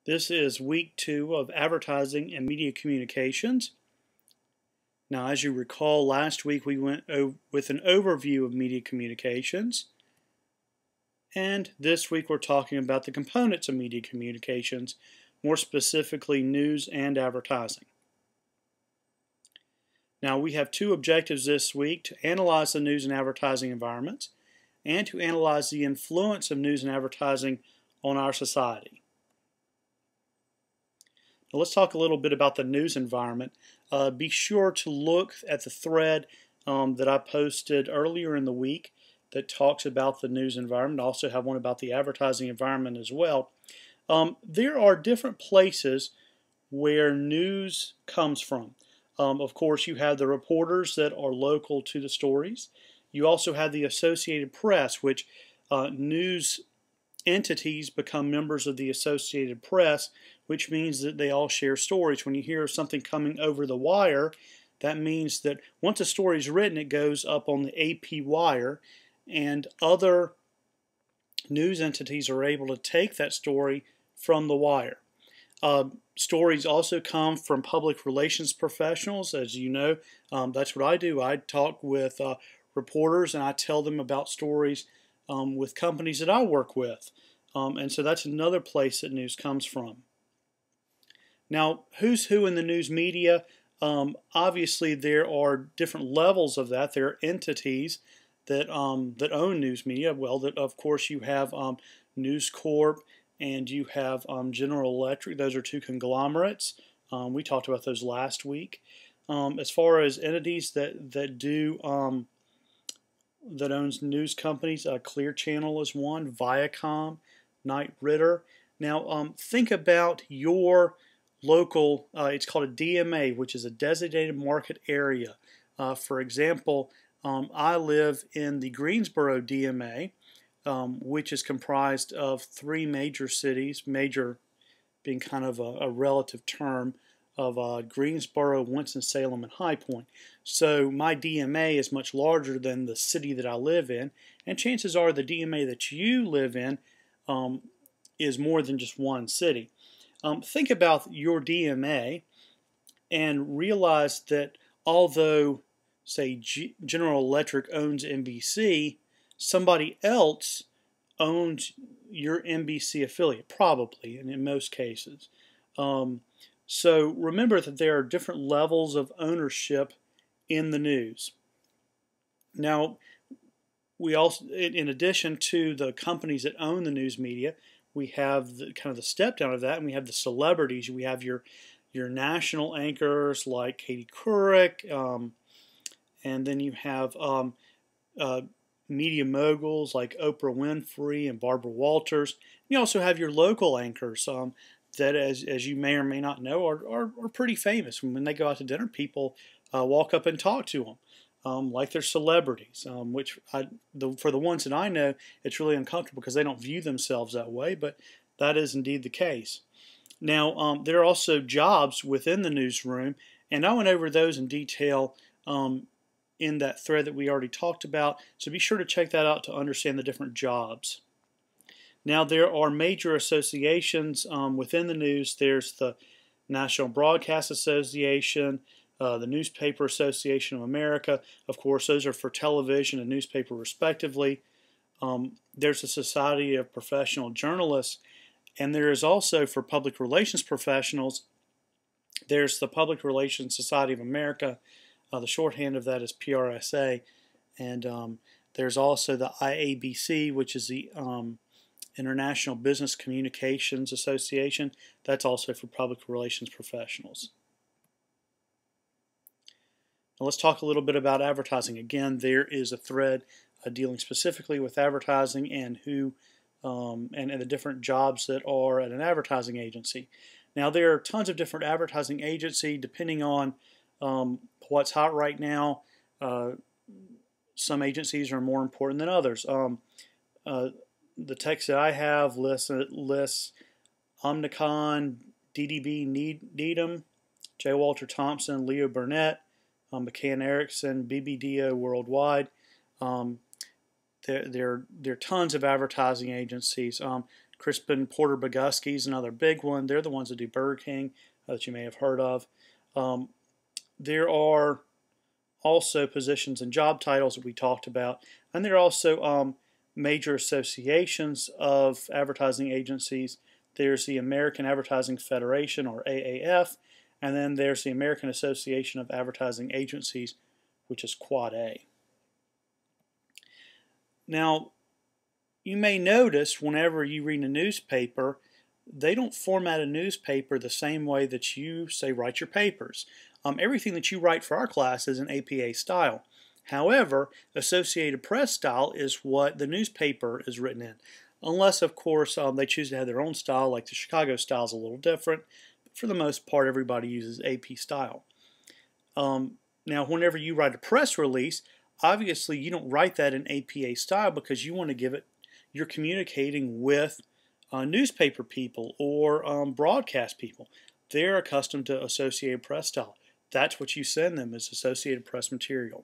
This is week 2 of advertising and media communications. Now, as you recall, last week we went with an overview of media communications. And this week we're talking about the components of media communications, more specifically news and advertising. Now, we have 2 objectives this week: to analyze the news and advertising environments and to analyze the influence of news and advertising on our society. Now let's talk a little bit about the news environment. Be sure to look at the thread that I posted earlier in the week that talks about the news environment. I also have one about the advertising environment as well. There are different places where news comes from. Of course, you have the reporters that are local to the stories. You also have the Associated Press, which news entities become members of the Associated Press, which means that they all share stories. When you hear of something coming over the wire, that means that once a story is written, it goes up on the AP wire, and other news entities are able to take that story from the wire. Stories also come from public relations professionals. As you know, that's what I do. I talk with reporters and I tell them about stories with companies that I work with. And so that's another place that news comes from. Now, who's who in the news media? Obviously, there are different levels of that. There are entities that that own news media. Well, that of course you have News Corp and you have General Electric. Those are 2 conglomerates. We talked about those last week. As far as entities that owns news companies, Clear Channel is one, Viacom, Knight Ridder. Now, think about your local, it's called a DMA, which is a designated market area. For example, I live in the Greensboro DMA, which is comprised of 3 major cities, major being kind of a relative term, of Greensboro, Winston-Salem, and High Point. So my DMA is much larger than the city that I live in, and chances are the DMA that you live in is more than just one city. Think about your DMA and realize that although, say, General Electric owns NBC, somebody else owns your NBC affiliate, probably, and in most cases. So remember that there are different levels of ownership in the news. Now, we also, in addition to the companies that own the news media, we have kind of the step down of that, and we have the celebrities. We have your national anchors like Katie Couric, and then you have media moguls like Oprah Winfrey and Barbara Walters. You also have your local anchors that, as you may or may not know, are pretty famous. When they go out to dinner, people walk up and talk to them. Like they're celebrities, which for the ones that I know, it's really uncomfortable because they don't view themselves that way, but that is indeed the case. Now, there are also jobs within the newsroom, and I went over those in detail in that thread that we already talked about, so be sure to check that out to understand the different jobs. Now, there are major associations within the news. There's the National Broadcast Association, the Newspaper Association of America. Of course, those are for television and newspaper respectively. There's the Society of Professional Journalists, and there is also, for public relations professionals, there's the Public Relations Society of America. The shorthand of that is PRSA. And there's also the IABC, which is the International Business Communications Association. That's also for public relations professionals. Now let's talk a little bit about advertising. Again, there is a thread dealing specifically with advertising and who and the different jobs that are at an advertising agency. Now there are tons of different advertising agencies depending on what's hot right now. Some agencies are more important than others. The text that I have lists Omnicom, DDB Needham, J. Walter Thompson, Leo Burnett, McCann Erickson, BBDO Worldwide. There are tons of advertising agencies. Crispin Porter Bogusky is another big one. They're the ones that do Burger King that you may have heard of. There are also positions and job titles that we talked about, and there are also major associations of advertising agencies. There's the American Advertising Federation, or AAF, and then there's the American Association of Advertising Agencies, which is Quad A. Now, you may notice whenever you read a newspaper, they don't format a newspaper the same way that you, say, write your papers. Everything that you write for our class is an APA style. However, Associated Press style is what the newspaper is written in. Unless, of course, they choose to have their own style, like the Chicago style is a little different. But for the most part, everybody uses AP style. Now, whenever you write a press release, obviously you don't write that in APA style because you want to give it, you're communicating with newspaper people or broadcast people. They're accustomed to Associated Press style. That's what you send them, is Associated Press material.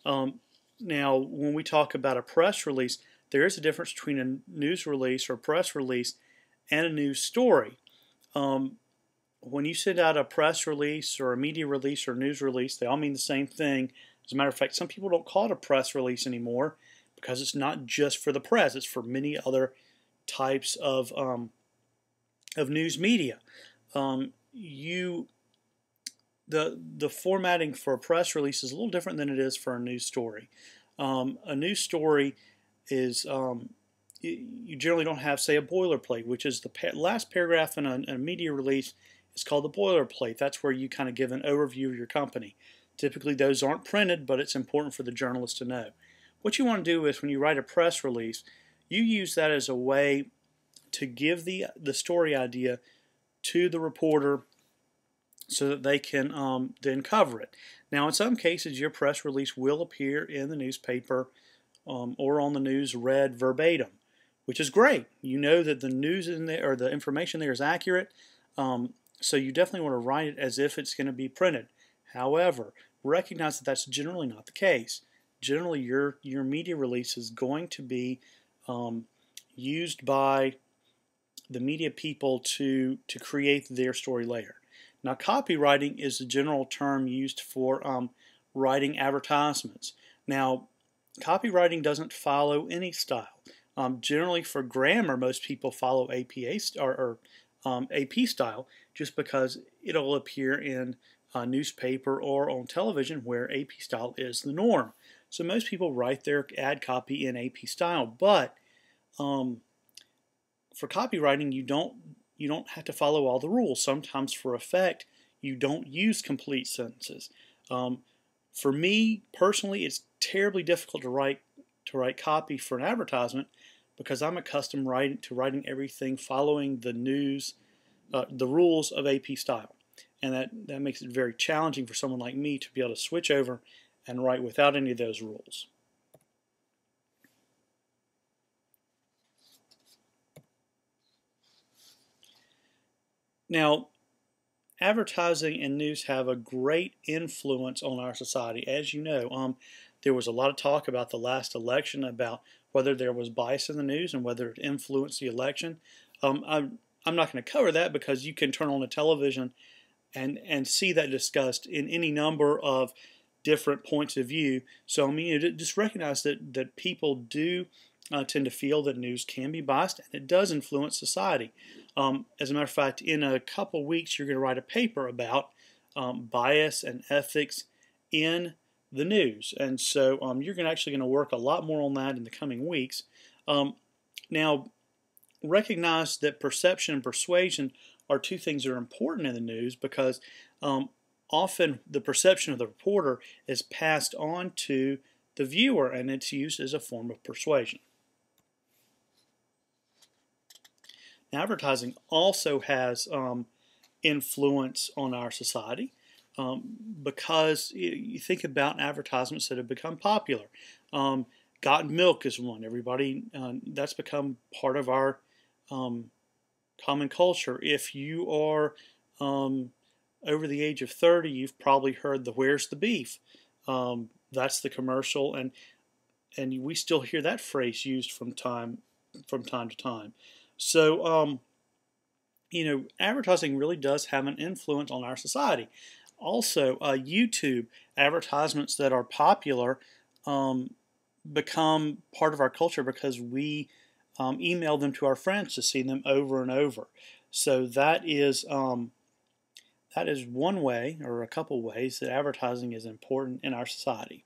Now, when we talk about a press release, there is a difference between a news release or press release and a news story. When you send out a press release or a media release or news release, they all mean the same thing. As a matter of fact, some people don't call it a press release anymore because it's not just for the press. It's for many other types of news media. The formatting for a press release is a little different than it is for a news story. A news story is you generally don't have, say, a boilerplate, which is the last paragraph in a media release. Is called the boilerplate. That's where you kind of give an overview of your company. Typically, those aren't printed, but it's important for the journalist to know. What you want to do is when you write a press release, you use that as a way to give the story idea to the reporter so that they can then cover it. Now, in some cases, your press release will appear in the newspaper or on the news read verbatim, which is great. You know that the news in there or the information there is accurate, so you definitely want to write it as if it's going to be printed. However, recognize that that's generally not the case. Generally, your media release is going to be used by the media people to create their story later. Now, copywriting is a general term used for writing advertisements. Now, copywriting doesn't follow any style. Generally, for grammar, most people follow APA or AP style just because it'll appear in a newspaper or on television where AP style is the norm. So most people write their ad copy in AP style, but for copywriting, you don't have to follow all the rules. Sometimes for effect, you don't use complete sentences. For me personally, it's terribly difficult to write copy for an advertisement because I'm accustomed to writing everything following the news, the rules of AP style, and that makes it very challenging for someone like me to be able to switch over and write without any of those rules. Now, advertising and news have a great influence on our society. As you know, there was a lot of talk about the last election about whether there was bias in the news and whether it influenced the election. I'm not going to cover that because you can turn on the television and see that discussed in any number of different points of view. So I mean, just recognize that people do tend to feel that news can be biased, and it does influence society. As a matter of fact, in a couple weeks, you're going to write a paper about bias and ethics in the news, and so you're actually going to work a lot more on that in the coming weeks. Now, recognize that perception and persuasion are two things that are important in the news because often the perception of the reporter is passed on to the viewer, and it's used as a form of persuasion. Now, advertising also has influence on our society because you think about advertisements that have become popular. Got Milk is one. Everybody, that's become part of our common culture. If you are over the age of 30, you've probably heard the "Where's the beef?" That's the commercial, and we still hear that phrase used from time to time. So, advertising really does have an influence on our society. Also, YouTube advertisements that are popular um, become part of our culture because we email them to our friends to see them over and over. So that is one way, or a couple ways, that advertising is important in our society.